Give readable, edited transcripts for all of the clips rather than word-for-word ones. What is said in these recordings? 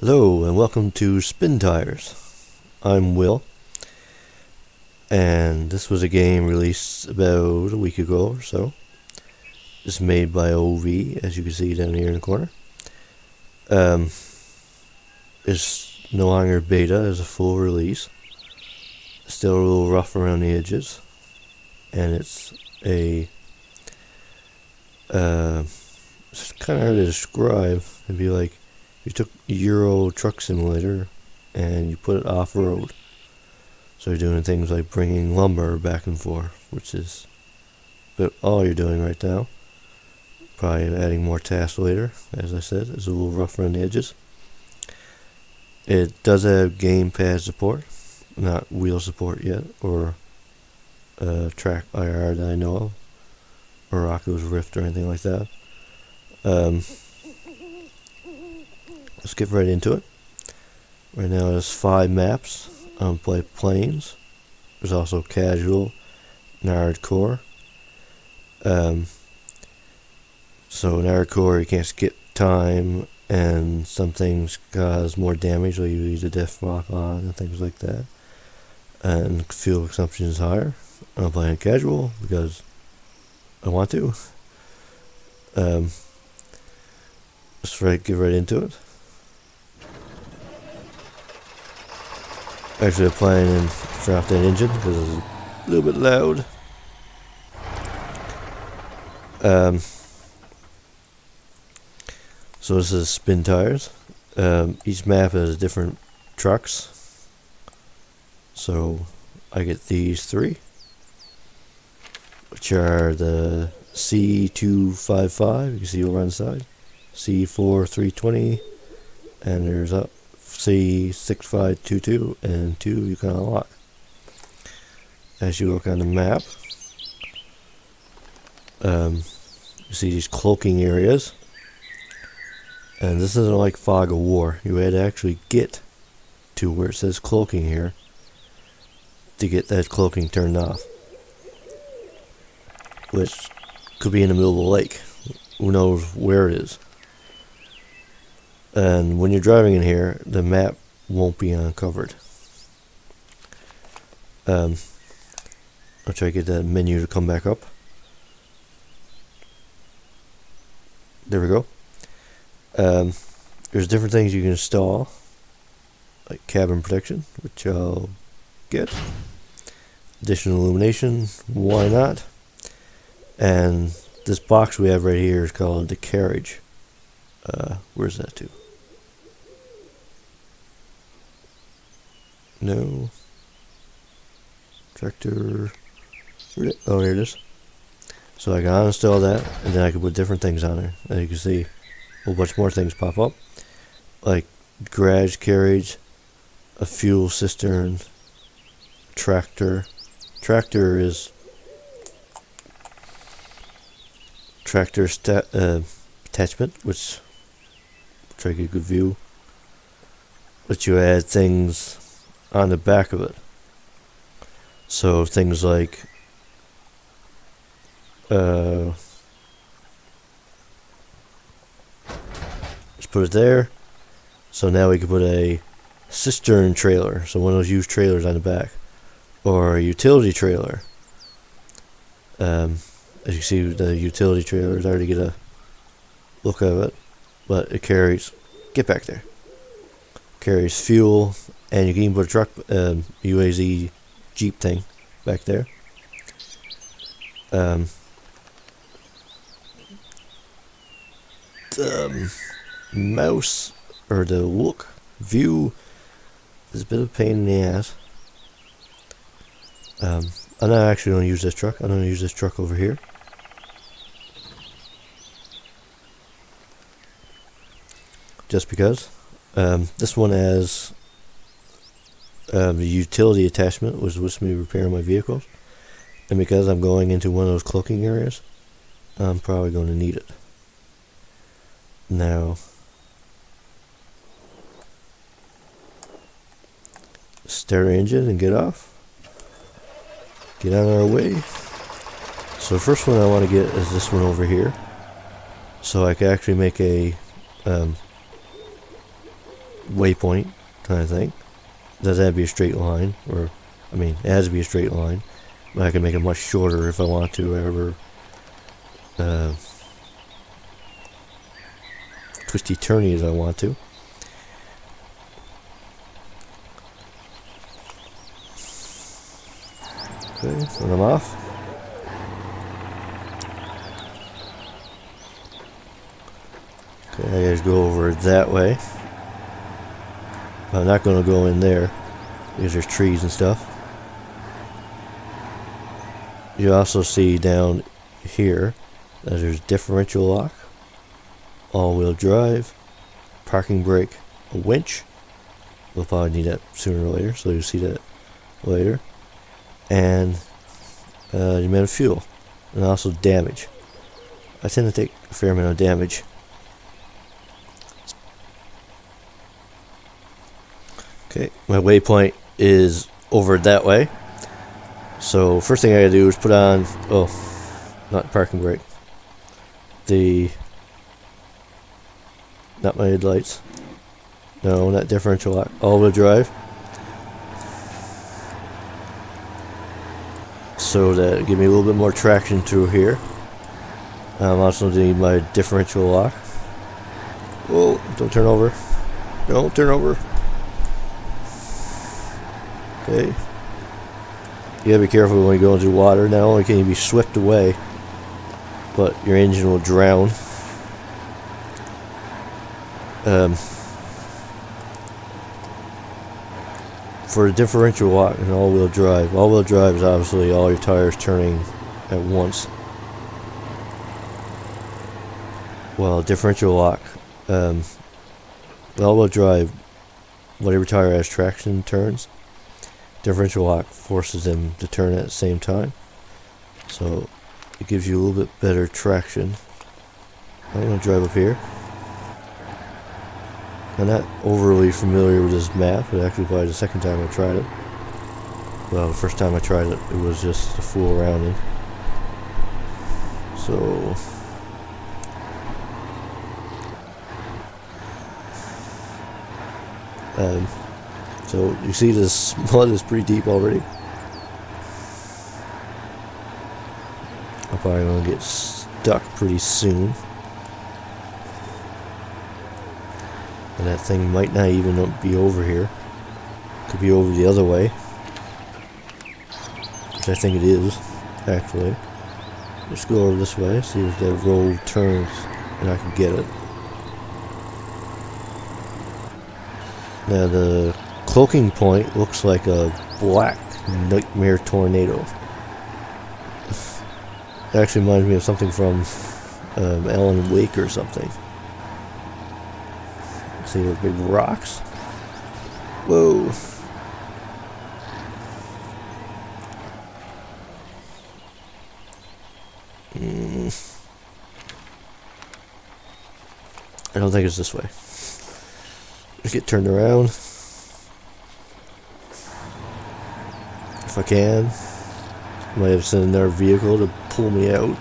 Hello and welcome to SpinTires. I'm Will, and this was a game released about a week ago or so. It's made by OV, as you can see down here in the corner. It's no longer beta, it's a full release. It's still a little rough around the edges, and it's a it's kind of hard to describe. It'd be like you took Euro Truck Simulator and you put it off-road. So you're doing things like bringing lumber back and forth, which is about all you're doing right now. Probably adding more tasks later. As I said, it's a little rough around the edges. It does have gamepad support, not wheel support yet, or track IR that I know of, or Oculus Rift or anything like that. Let's get right into it. Right now there's 5 maps. Play planes. There's also casual and hardcore. So in hardcore you can't skip time, and some things cause more damage, like you use a death rock on and things like that. And fuel consumption is higher. I'm playing casual because I want to. Let's get right into it. Actually, I'm playing in dropped in engine because it's a little bit loud. So this is SpinTires. Each map has different trucks. So I get these 3, which are the C255. You can see over on the side. C4320, and there's up C6522 and 2 you can unlock. As you look on the map, you see these cloaking areas, and this isn't like Fog of War. You had to actually get to where it says cloaking here to get that cloaking turned off, which could be in the middle of the lake. Who knows where it is. And when you're driving in here, the map won't be uncovered. I'll try to get that menu to come back up. There we go. There's different things you can install, like cabin protection, which I'll get. Additional illumination, why not? And this box we have right here is called the carriage. Where's that to? No. Tractor. Oh, here it is. So I can uninstall that, and then I can put different things on there. As you can see, a whole bunch more things pop up, like garage carriage, a fuel cistern, tractor. Tractor is tractor attachment, which try to get a good view. But you add things on the back of it. So things like let's put it there. So now we can put a cistern trailer, so one of those used trailers on the back, or a utility trailer. As you see, the utility trailer is already get a look of it, but it carries, get back there, carries fuel, and you can even put a truck, UAZ Jeep thing back there. The mouse, or the look view, is a bit of a pain in the ass. I'm not actually going to use this truck. I'm going to use this truck over here. Just because. This one has the utility attachment, which lets me repair my vehicles. And because I'm going into one of those cloaking areas, I'm probably going to need it. Now, start our engine and get off. Get on our way. So the first one I want to get is this one over here. So I can actually make a waypoint kind of thing. It doesn't have to be a straight line, or I mean, it has to be a straight line, but I can make it much shorter if I want to, however twisty turny as I want to. Okay, so I'm off. Okay, I gotta go over that way. I'm not going to go in there because there's trees and stuff. You also see down here that there's differential lock, all-wheel drive, parking brake, a winch. We'll probably need that sooner or later, so you'll see that later. And the amount of fuel, and also damage. I tend to take a fair amount of damage. Okay, my waypoint is over that way. So first thing I gotta do is put on, not parking brake. Not my headlights. No, not differential lock. All-wheel drive. So that give me a little bit more traction through here. I'm also need my differential lock. Oh, don't turn over. Don't turn over. Okay. You gotta be careful when you go into water. Not only can you be swept away, but your engine will drown. For a differential lock and all-wheel drive is obviously all your tires turning at once. Well, differential lock, all-wheel drive, whatever tire has traction turns. Differential lock forces them to turn at the same time, so it gives you a little bit better traction. I'm going to drive up here. I'm not overly familiar with this map, but actually probably the second time I tried it. Well, the first time I tried it, it was just to fool around in. So so you see this mud is pretty deep already. I'm probably going to get stuck pretty soon. And that thing might not even be over here. Could be over the other way. Which I think it is, actually. Let's go over this way, see if that road turns and I can get it. Now the cloaking point looks like a black nightmare tornado. It actually reminds me of something from Alan Wake or something. See those big rocks? Whoa. I don't think it's this way. Let's get turned around. If I can. Might have sent another vehicle to pull me out.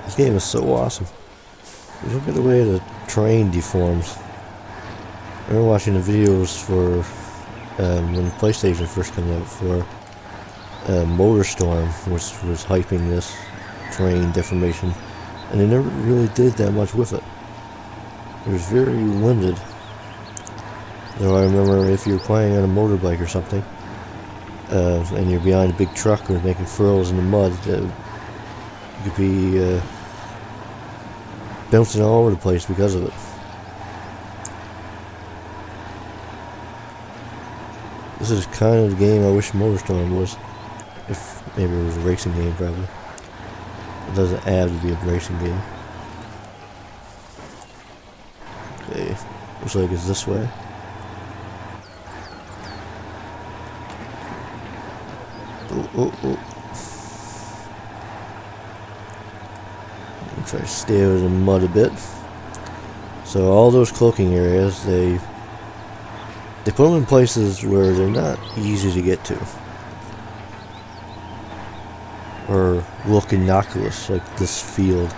This game is so awesome. Look at the way the terrain deforms. I remember watching the videos for when PlayStation first came out for MotorStorm, which was hyping this terrain deformation, and they never really did that much with it. It was very limited. Though I remember if you're playing on a motorbike or something, and you're behind a big truck or making furrows in the mud, you could be bouncing all over the place because of it. This is kind of the game I wish MotorStorm was. If maybe it was a racing game, probably. It doesn't have to be a racing game. Okay, looks like it's this way. Oh. Try to stay out of the mud a bit. So all those cloaking areas, they put them in places where they're not easy to get to, or look innocuous, like this field.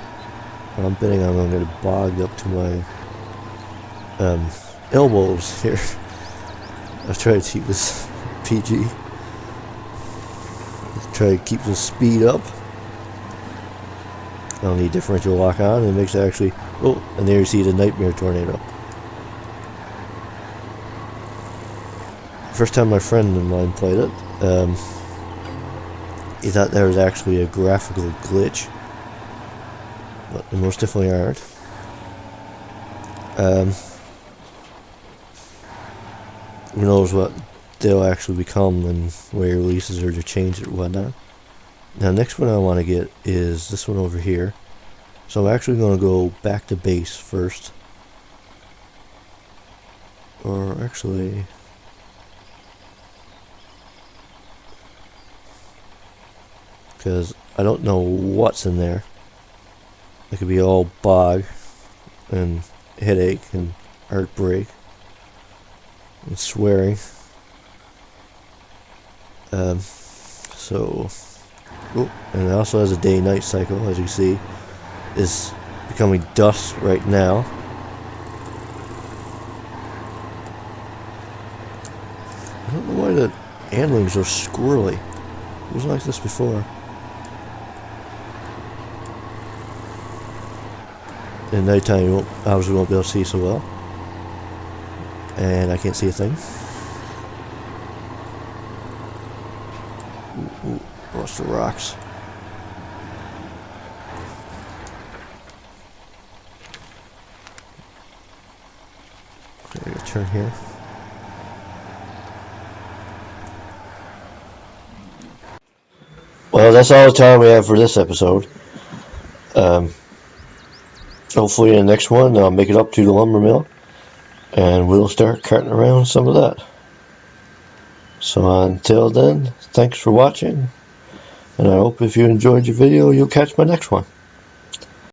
I'm betting I'm going to get bogged up to my elbows here. I'll try to keep this PG. Try to keep the speed up. I don't need differential lock on. It makes it actually... Oh, and there you see the Nightmare Tornado. First time my friend of mine played it, he thought there was actually a graphical glitch. But they most definitely aren't. Who knows what they'll actually become when where releases or to change it or whatnot. Now next one I want to get is this one over here. So I'm actually going to go back to base first. Or actually... because I don't know what's in there. It could be all bog and headache and heartbreak and swearing. So, oh, and it also has a day-night cycle, as you see, is becoming dusk right now. I don't know why the handling's so squirrely. It wasn't like this before. In nighttime, you obviously won't be able to see so well. And I can't see a thing. Ooh, lost the rocks. Okay, I gotta turn here. Well, that's all the time we have for this episode. Hopefully in the next one I'll make it up to the lumber mill and we'll start carting around some of that. So until then, thanks for watching, and I hope if you enjoyed your video you'll catch my next one.